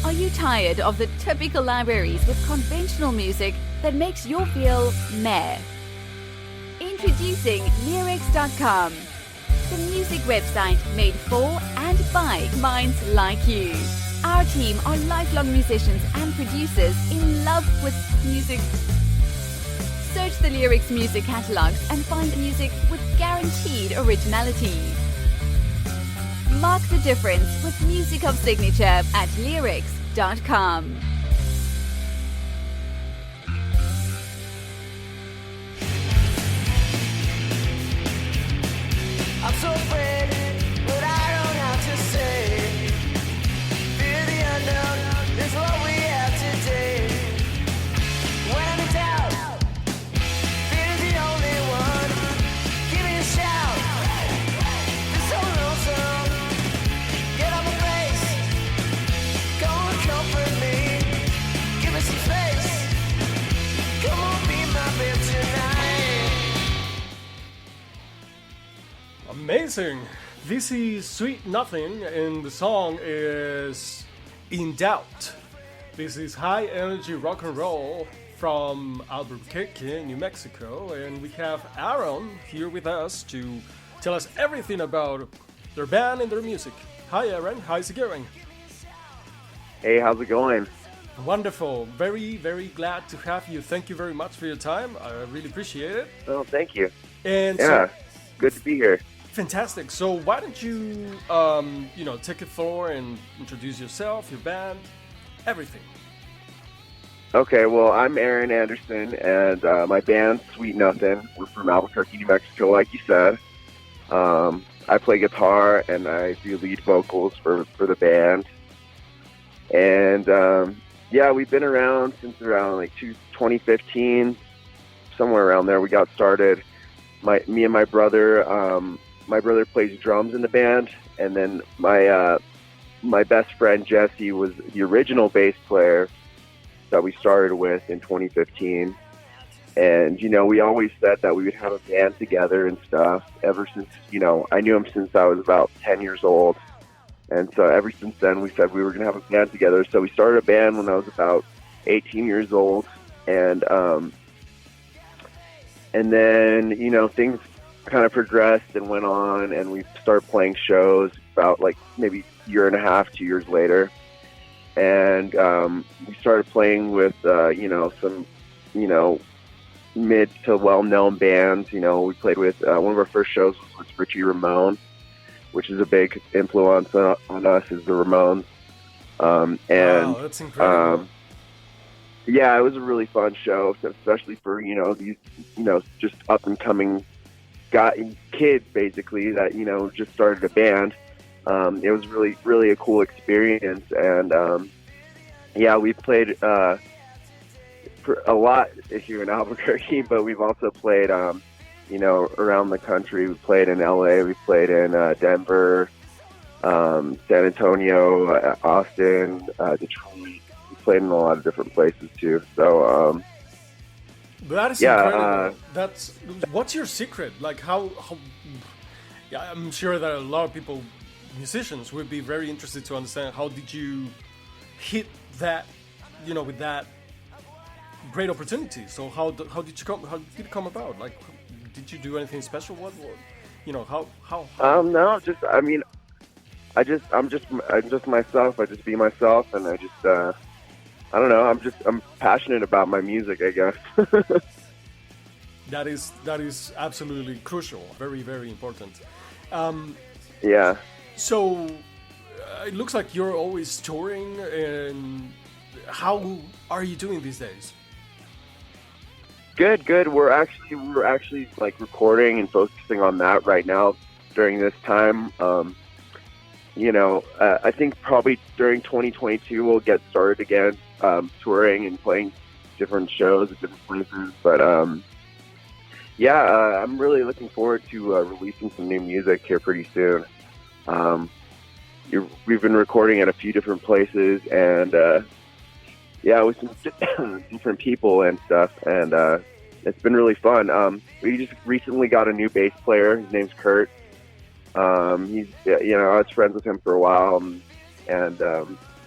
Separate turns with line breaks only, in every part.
Are you tired of the typical libraries with conventional music that makes you feel meh? Introducing Leerecs.com, the music website made for and by minds like you. Our team are lifelong musicians and producers in love with music. Search the Leerecs music catalogs and find music with guaranteed originality. Mark the difference with music of signature at Leerecs.com.
I'm so afraid, but I don't have to say. Fear the unknown is what we have today. When I'm in doubt, fear's the only one. Give me a shout. It's so lonesome. Get on my face. Go and comfort me. Give me some space. Come on, be my babe tonight.
Amazing! This is Sweet Nothin, and the song is In Doubt. This is high energy rock and roll from Albuquerque, New Mexico, and we have Aaron here with us to tell us everything about their band and their music. Hi Aaron, how's it going?
Hey, how's it going?
Wonderful. Very, very glad to have you. Thank you very much for your time. I really appreciate it.
Oh, thank you.
And
Yeah, good to be here.
Fantastic. So why don't you, take it forward and introduce yourself, your band, everything.
Okay, well, I'm Aaron Anderson, and my band's Sweet Nothin. We're from Albuquerque, New Mexico, like you said. I play guitar, and I do lead vocals for the band. And, we've been around since around 2015, somewhere around there. We got started. Me and my brother... My brother plays drums in the band, and then my best friend Jesse was the original bass player that we started with in 2015. And, we always said that we would have a band together and stuff ever since, I knew him since I was about 10 years old. And so ever since then, we said we were going to have a band together. So we started a band when I was about 18 years old. And then, things kind of progressed and went on, and we started playing shows about maybe a year and a half, 2 years later. And we started playing with, some, mid to well-known bands. We played with, one of our first shows was with Richie Ramone, which is a big influence on us, is the Ramones.
Wow, that's incredible.
Yeah, it was a really fun show, especially for, these, just up-and-coming kids basically that just started a band. It was really, really a cool experience, and we played for a lot here in Albuquerque, but we've also played around the country. We played in LA, we played in Denver, San Antonio, Austin, Detroit. We played in a lot of different places too. So
that is incredible. What's your secret? How I'm sure that a lot of people, musicians, would be very interested to understand how did you hit that, with that great opportunity. So how did it come about? Did you do anything special? How?
No, I'm just myself. I just be myself, and I just. I don't know. I'm passionate about my music, I guess.
That is absolutely crucial. Very, very important.
Yeah.
So it looks like you're always touring. And how are you doing these days?
Good. We're actually recording and focusing on that right now during this time. I think probably during 2022 we'll get started again. Touring and playing different shows at different places, but I'm really looking forward to releasing some new music here pretty soon. We've been recording at a few different places, and with some different people and stuff, and it's been really fun. We just recently got a new bass player. His name's Kurt. He's I was friends with him for a while, and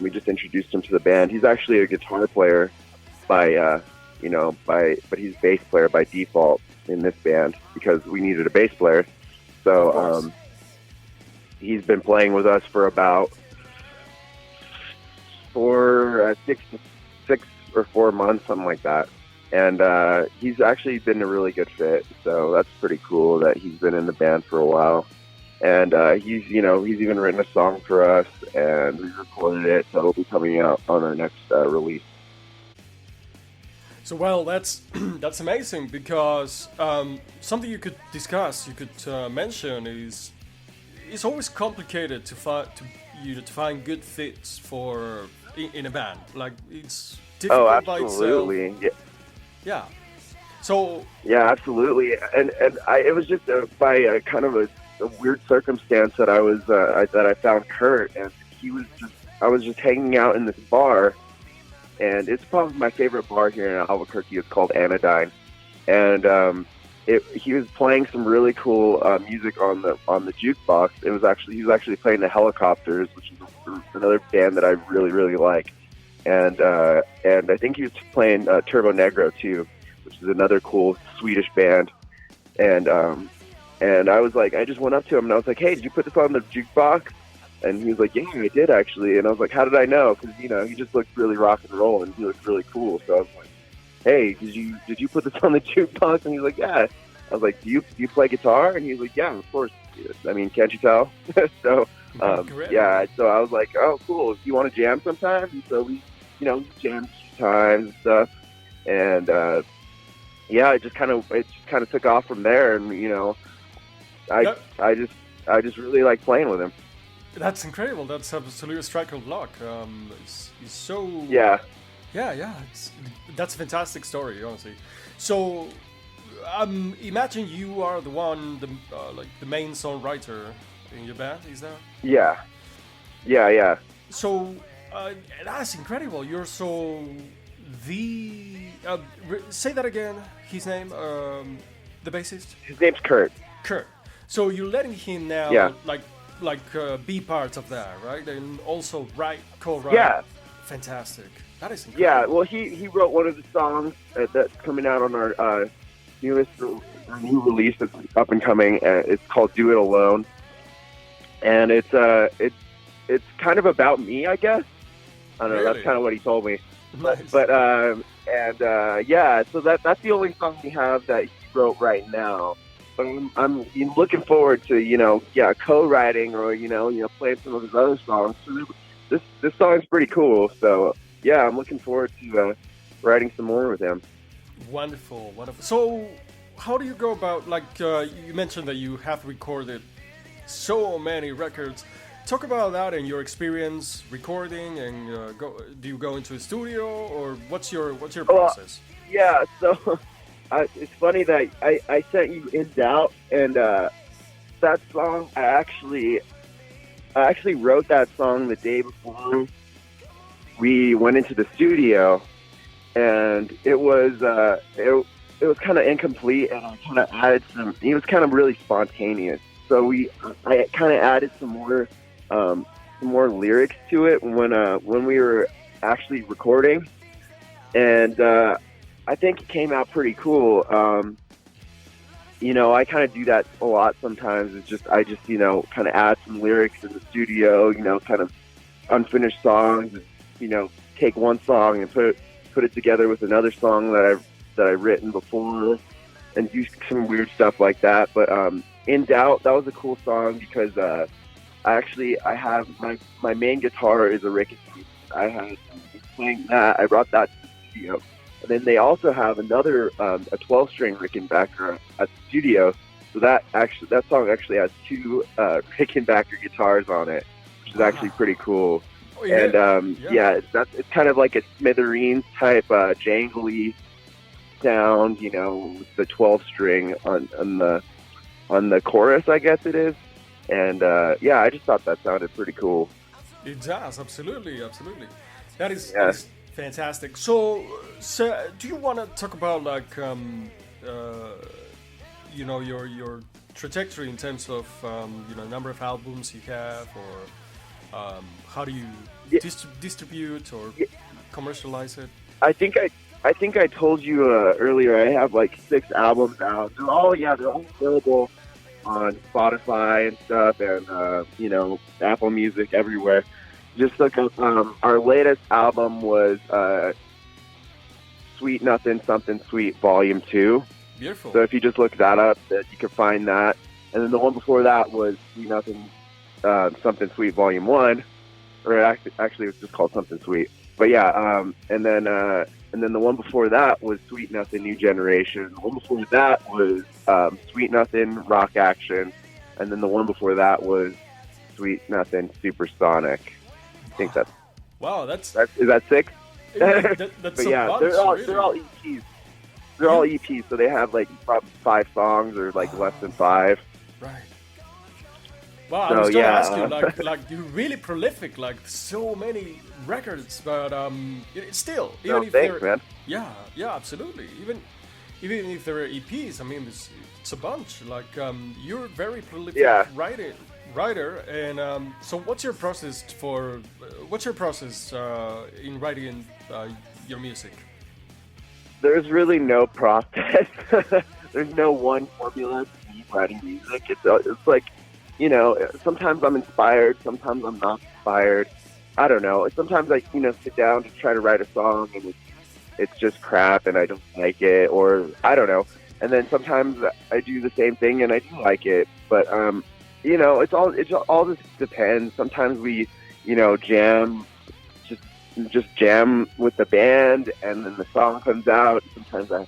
We just introduced him to the band. He's actually a guitar player but he's bass player by default in this band because we needed a bass player. So he's been playing with us for about 6 or 4 months, something like that. And he's actually been a really good fit. So that's pretty cool that he's been in the band for a while. And he's even written a song for us, and we recorded it, so it'll be coming out on our next release.
So well, that's amazing because something you could discuss, you could mention is it's always complicated to find good fits in a band. Like it's difficult by itself.
Oh, absolutely.
Yeah. So.
Yeah, absolutely. And it was just by a kind of a weird circumstance that I found Kurt, and I was just hanging out in this bar, and it's probably my favorite bar here in Albuquerque. It's called Anodyne, and he was playing some really cool music on the jukebox. He was actually playing the Helicopters, which is another band that I really, really like, and I think he was playing Turbo Negro too, which is another cool Swedish band, and I was like, I just went up to him and I was like, hey, did you put this on the jukebox? And he was like, yeah, I did actually. And I was like, how did I know? Because he just looked really rock and roll and he looked really cool. So I was like, hey, did you put this on the jukebox? And he was like, yeah. I was like, do you play guitar? And he was like, yeah, of course. I mean, can't you tell? So yeah. So I was like, oh, cool. Do you want to jam sometime? And so we jammed times and stuff. And yeah, it just kind of took off from there. And I just really like playing with him.
That's incredible. That's absolutely a strike of luck. It's so.
Yeah.
Yeah. That's a fantastic story, honestly. So, imagine you are the one, the main songwriter in your band. Is that?
Yeah.
So, that's incredible. You're so say that again. His name, the bassist.
His name's Kurt.
Kurt. So you're letting him now, be part of that, right? And also co-write.
Yeah.
Fantastic. That is incredible.
Yeah. Well, he wrote one of the songs that's coming out on our new release that's up and coming. It's called "Do It Alone," and it's kind of about me, I guess. I don't know.
Really?
That's kind of what he told me.
Nice.
But yeah. So that's the only song we have that he wrote right now. But I'm looking forward to co-writing or playing some of his other songs. So this song's pretty cool. So yeah, I'm looking forward to writing some more with him.
Wonderful. So how do you go about you mentioned that you have recorded so many records? Talk about that and your experience recording, and do you go into a studio or what's your process?
Yeah. So. It's funny that I sent you In Doubt, and that song, I actually wrote that song the day before we went into the studio, and it was kind of incomplete, and I kind of added some. It was kind of really spontaneous, so I kind of added some more lyrics to it when we were actually recording, and. I think it came out pretty cool. I kind of do that a lot sometimes. I just kind of add some lyrics in the studio, kind of unfinished songs, and, take one song and put it together with another song that I've written before and do some weird stuff like that. But In Doubt, that was a cool song because I have my main guitar is a Rickenbacker. I had playing that. I brought that to the studio. And then they also have another a 12-string Rickenbacker at the studio. So that song actually has 2 Rickenbacker guitars on it, which is actually pretty cool. Oh, yeah. And it's kind of like a Smithereens type jangly sound, with the 12-string on the chorus, I guess it is. And I just thought that sounded pretty cool.
It does, absolutely. That is fantastic. So, do you want to talk about your trajectory in terms of number of albums you have, or how do you
Yeah.
distribute or commercialize it?
I think I told you earlier. I have like 6 albums out. They're all available on Spotify and stuff, and Apple Music everywhere. Just look up. Our latest album was Sweet Nothin' Something Sweet Volume 2.
Beautiful.
So if you just look that up, that you can find that. And then the one before that was Sweet Nothin' Something Sweet Volume 1, or actually it was just called Something Sweet. But yeah, and then the one before that was Sweet Nothin' New Generation. The one before that was Sweet Nothin' Rock Action, and then the one before that was Sweet Nothin' Supersonic. I think that's is that 6?
That's
but
a
yeah,
bunch,
they're all
really.
EPs. They're all EPs, so they have like probably 5 songs or like less than 5.
Right. Wow, I
So,
was going to
yeah,
ask you, like you're really prolific, like so many records, but still, even if
thanks, man.
yeah, absolutely. Even if there are EPs, I mean, it's a bunch. Like you're a very prolific writer, and so what's your process in writing your music?
There's really no process. There's no one formula to me writing music. It's like, sometimes I'm inspired, sometimes I'm not inspired. I don't know. Sometimes I, sit down to try to write a song and it's just crap and I don't like it, or I don't know. And then sometimes I do the same thing and I do like it. But it all just depends. Sometimes we, jam, just jam with the band, and then the song comes out. Sometimes I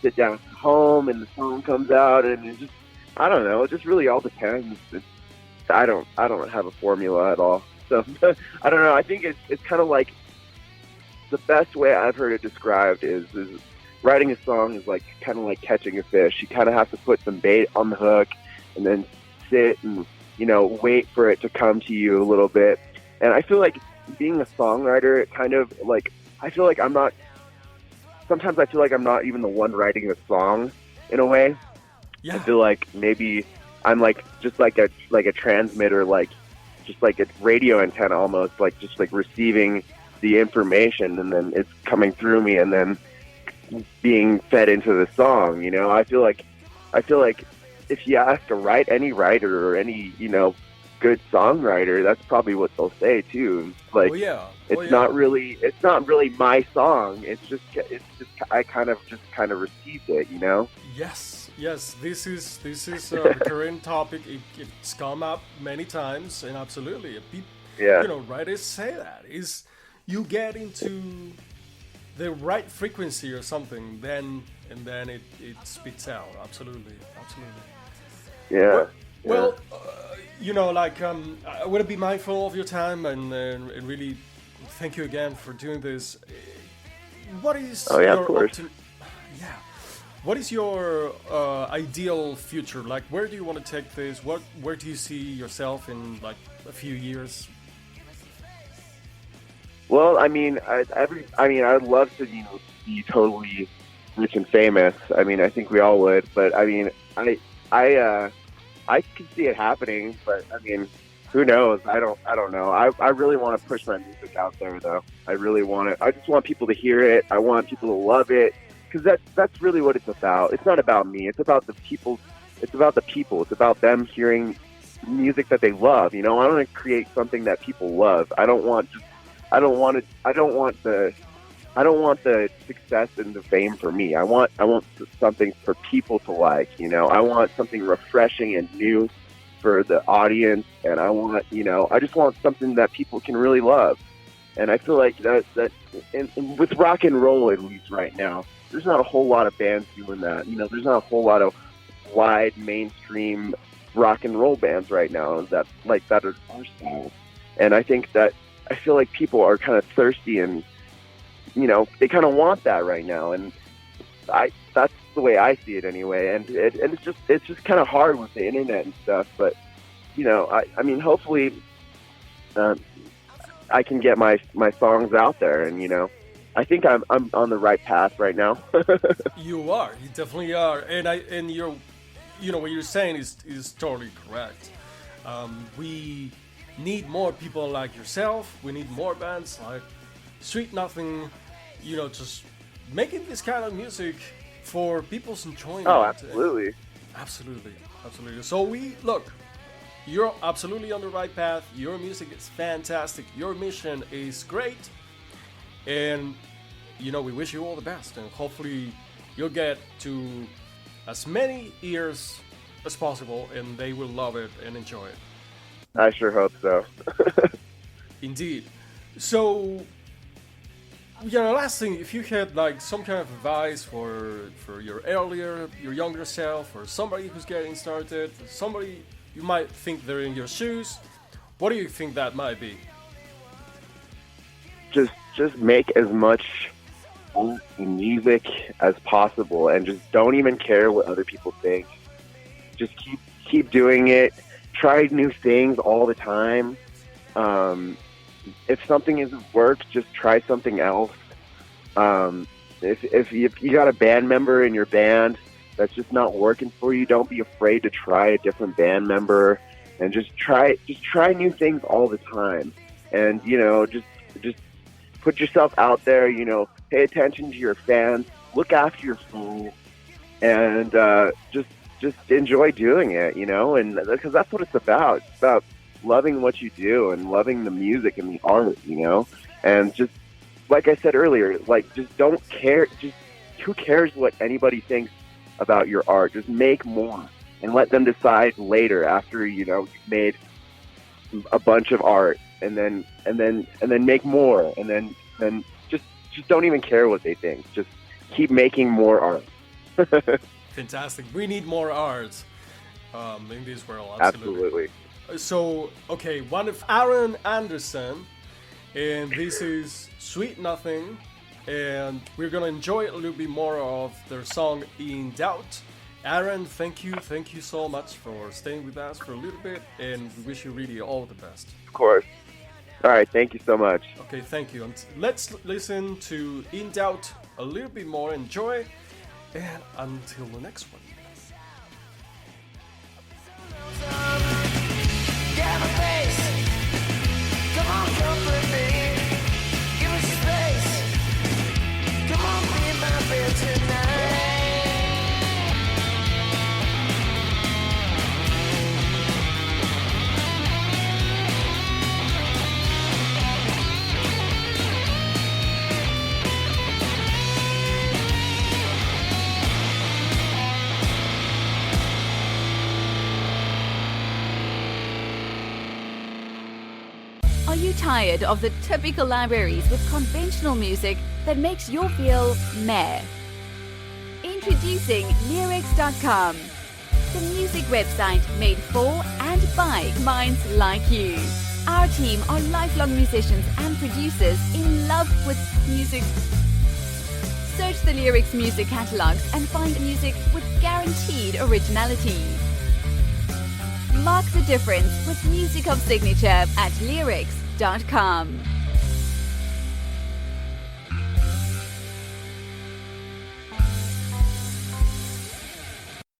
sit down at home and the song comes out, and it just, I don't know. It just really all depends. I don't have a formula at all. So I don't know. I think it's kind of like, the best way I've heard it described is writing a song is like kind of like catching a fish. You kind of have to put some bait on the hook and then sit and wait for it to come to you a little bit. And I feel like being a songwriter, it kind of like, I feel like I'm not even the one writing the song in a way.
Yeah.
I feel like maybe I'm like just like a transmitter, like just like a radio antenna almost, like just like receiving the information and then it's coming through me and then being fed into the song. I feel like if you ask any writer or any good songwriter, that's probably what they'll say too. Like, it's not really my song. It's just I kind of received it,
Yes. This is a recurrent topic. It's come up many times, and absolutely, writers say that is you get into the right frequency or something, then it spits out. Absolutely.
Yeah.
Well, I want to be mindful of your time and really thank you again for doing this. What is what is your ideal future? Like, where do you want to take this? Where do you see yourself in like a few years?
Well, I mean, I'd love to be totally rich and famous. I mean, I think we all would, but I mean, I can see it happening, but I mean, who knows? I don't know. I really want to push my music out there, though. I really want it. I just want people to hear it. I want people to love it, because that's really what it's about. It's not about me. It's about the people. It's about the people. It's about them hearing music that they love. I want to create something that people love. I don't want the success and the fame for me. I want something for people to like. I want something refreshing and new for the audience, and I just want something that people can really love. And I feel like that and with rock and roll, at least right now, there's not a whole lot of bands doing that. There's not a whole lot of wide mainstream rock and roll bands right now that are our style. And I feel like people are kind of thirsty and they kind of want that right now, and that's the way I see it anyway. And it's just kind of hard with the internet and stuff. But I mean, hopefully, I can get my songs out there, and I think I'm on the right path right now.
You definitely are, and you're what you're saying is totally correct. We need more people like yourself. We need more bands like Sweet Nothing, you know, just making this kind of music for people's enjoyment.
Oh, absolutely.
Absolutely. So look, you're absolutely on the right path. Your music is fantastic. Your mission is great. And, you know, we wish you all the best. And hopefully you'll get to as many ears as possible and they will love it and enjoy it.
I sure hope so.
Indeed. So, last thing, if you had like some kind of advice for your younger self, or somebody who's getting started, somebody you might think they're in your shoes, what do you think that might be?
Just make as much music as possible, and just don't even care what other people think. Just keep doing it. Try new things all the time. If something isn't worked, just try something else. If you got a band member in your band that's just not working for you, don't be afraid to try a different band member, and just try new things all the time. And just put yourself out there. Pay attention to your fans, look after your fans, and just enjoy doing it. And because that's what it's about. It's about loving what you do and loving the music and the art. And just like I said earlier, just don't care. Just who cares what anybody thinks about your art? Just make more and let them decide later after you've made a bunch of art, and then make more, and then just don't even care what they think. Just keep making more art.
Fantastic. We need more art in this world.
Absolutely.
So, okay, one of Aaron Anderson, and this is Sweet Nothing, and we're gonna enjoy a little bit more of their song In Doubt. Aaron, thank you so much for staying with us for a little bit, and we wish you really all the best.
Of course. All right, thank you so much.
Okay, thank you. And let's listen to In Doubt a little bit more. Enjoy, and until the next one.
Get my face. Come on, comfort me. Give me space. Come on, be in my bed tonight.
Are you tired of the typical libraries with conventional music that makes you feel meh? Introducing Leerecs.com, the music website made for and by minds like you. Our team are lifelong musicians and producers in love with music. Search the Leerecs music catalogs and find music with guaranteed originality. Mark the difference with music of signature at Leerecs.com.